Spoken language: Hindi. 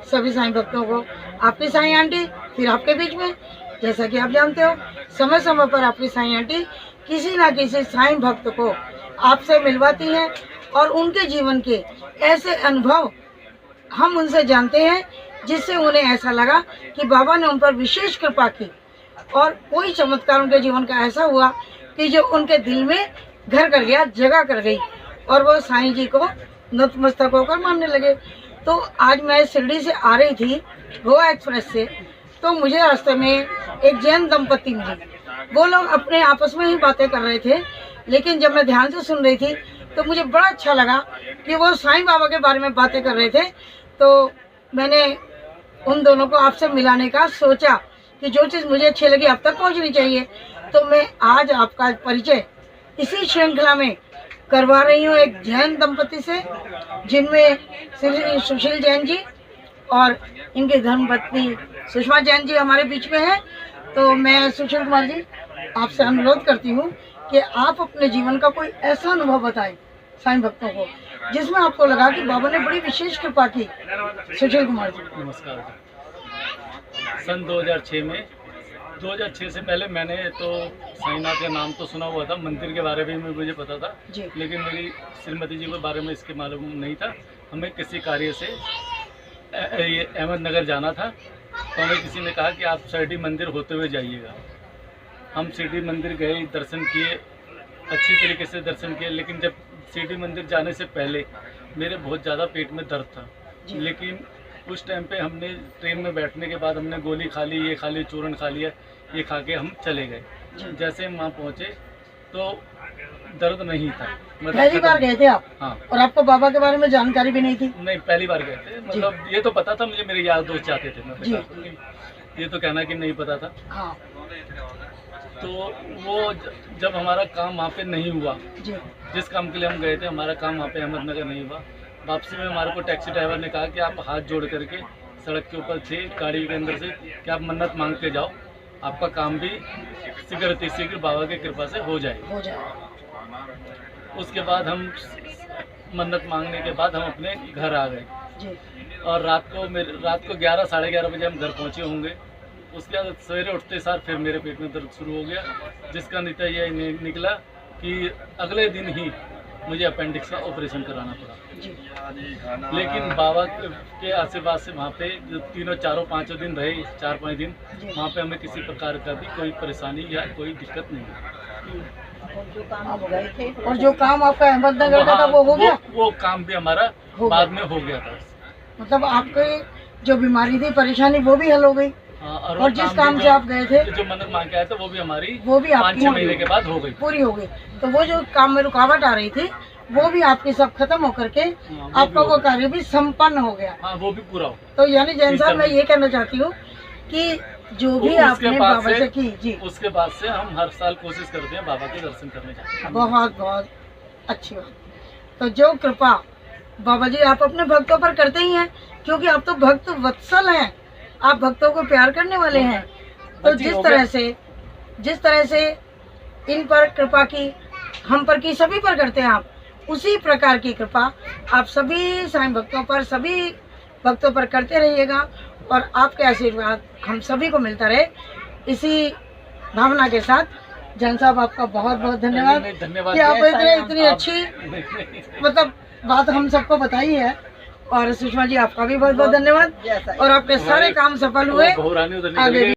सभी साईं भक्तों को। आपकी साईं आंटी फिर आपके बीच में, जैसा कि आप जानते हो, समय समय पर आपकी साईं आंटी किसी ना किसी साईं भक्त को आपसे मिलवाती हैं और उनके जीवन के ऐसे अनुभव हम उनसे जानते हैं जिससे उन्हें ऐसा लगा कि बाबा ने उन पर विशेष कृपा की और कोई चमत्कार उनके जीवन का ऐसा हुआ कि जो उनके दिल में घर कर गया, जगह कर गई और वो साईं जी को नतमस्तक होकर मानने लगे। तो आज मैं शिरडी से आ रही थी गोवा एक्सप्रेस से, तो मुझे रास्ते में एक जैन दंपति मिली। वो लोग अपने आपस में ही बातें कर रहे थे, लेकिन जब मैं ध्यान से सुन रही थी तो मुझे बड़ा अच्छा लगा कि वो साईं बाबा के बारे में बातें कर रहे थे। तो मैंने उन दोनों को आपसे मिलाने का सोचा कि जो चीज़ मुझे अच्छी लगी आप तक पहुंचनी चाहिए। तो मैं आज आपका परिचय इसी श्रृंखला में करवा रही हूँ एक जैन दंपति से, जिनमें श्री सुशील जैन जी और इनकी धर्मपत्नी सुषमा जैन जी हमारे बीच में है। तो मैं सुशील कुमार जी आपसे अनुरोध करती हूँ कि आप अपने जीवन का कोई ऐसा अनुभव बताएं साईं भक्तों को जिसमें आपको लगा कि बाबा ने बड़ी विशेष कृपा की। सुशील कुमार जी। नमस्कार। सन 2006 से पहले मैंने तो साईनाथ का नाम तो सुना हुआ था, मंदिर के बारे में मुझे पता था, लेकिन मेरी श्रीमती जी के बारे में इसके मालूम नहीं था। हमें किसी कार्य से अहमदनगर जाना था, तो हमें किसी ने कहा कि आप शिरडी मंदिर होते हुए जाइएगा। हम शिरडी मंदिर गए, दर्शन किए, अच्छी तरीके से दर्शन किए। लेकिन जब शिरडी मंदिर जाने से पहले मेरे बहुत ज़्यादा पेट में दर्द था, लेकिन उस टाइम पे हमने ट्रेन में बैठने के बाद हमने गोली खा ली, ये खा ली, चूरन खा लिया, ये खा के हम चले गए। जैसे हम वहाँ पहुँचे तो दर्द नहीं था। पहली बार गए थे आप? हाँ। और आपको बाबा के बारे में जानकारी भी नहीं थी? नहीं, पहली बार गए थे। मतलब ये तो पता था मुझे, मेरे यार दोस्त जाते थे, मैं ये तो कहना कि नहीं पता था। हाँ। तो वो जब हमारा काम वहाँ पे नहीं हुआ, जिस काम के लिए हम गए थे, हमारा काम वहाँ पे अहमदनगर नहीं हुआ। वापसी में हमारे को टैक्सी ड्राइवर ने कहा कि आप हाथ जोड़ करके सड़क के ऊपर थे गाड़ी के अंदर से कि आप मन्नत मांग के जाओ, आपका काम भी शीघ्र बाबा की कृपा से हो जाए। उसके बाद हम मन्नत मांगने के बाद हम अपने घर आ गए और रात को 11 साढ़े 11 बजे हम घर पहुँचे होंगे। उसके बाद सवेरे उठते सार फिर मेरे पेट में दर्द शुरू हो गया, जिसका नतीजा ये निकला कि अगले दिन ही मुझे अपेंडिक्स का ऑपरेशन कराना पड़ा। लेकिन बाबा के आशीर्वाद से वहाँ पे जो तीनों चारों पाँचों दिन रहे, 4-5 दिन, वहाँ पे हमें किसी प्रकार का भी कोई परेशानी या कोई दिक्कत नहीं हुई। और जो काम आपका अहमदनगर का था वो हो गया? वो काम भी हमारा बाद में हो गया था। मतलब आपके जो बीमारी थी, परेशानी, वो भी हल हो गई। और जिस काम से आप गए थे, जो मन्नत मांग के आए थे, वो भी 5-6 महीने के बाद हो गई, पूरी हो गई। तो वो जो काम में रुकावट आ रही थी वो भी आपकी सब खत्म होकर के आपका वो कार्य भी संपन्न हो गया। हाँ, वो भी पूरा हो। तो यानी जैन साहब, मैं ये कहना चाहती हूँ कि जो भी आपने बाबा से की जी, उसके बाद से हम हर साल कोशिश करते हैं बाबा के दर्शन करने जाते। बहुत बहुत अच्छी बात। तो जो कृपा बाबा जी आप अपने भक्तों पर करते ही हैं, क्योंकि आप तो भक्त वत्सल हैं, आप भक्तों को प्यार करने वाले हैं। तो जिस तरह से इन पर कृपा की, हम पर की, सभी पर करते हैं आप, उसी प्रकार की कृपा आप सभी साईं भक्तों पर, सभी भक्तों पर करते रहिएगा और आपके आशीर्वाद हम सभी को मिलता रहे। इसी भावना के साथ जैन साहब आपका बहुत बहुत धन्यवाद कि आप इतनी अच्छी मतलब बात हम सबको बताई है। और सुषमा जी आपका भी बहुत बहुत धन्यवाद और आपके सारे काम सफल हुए। आगे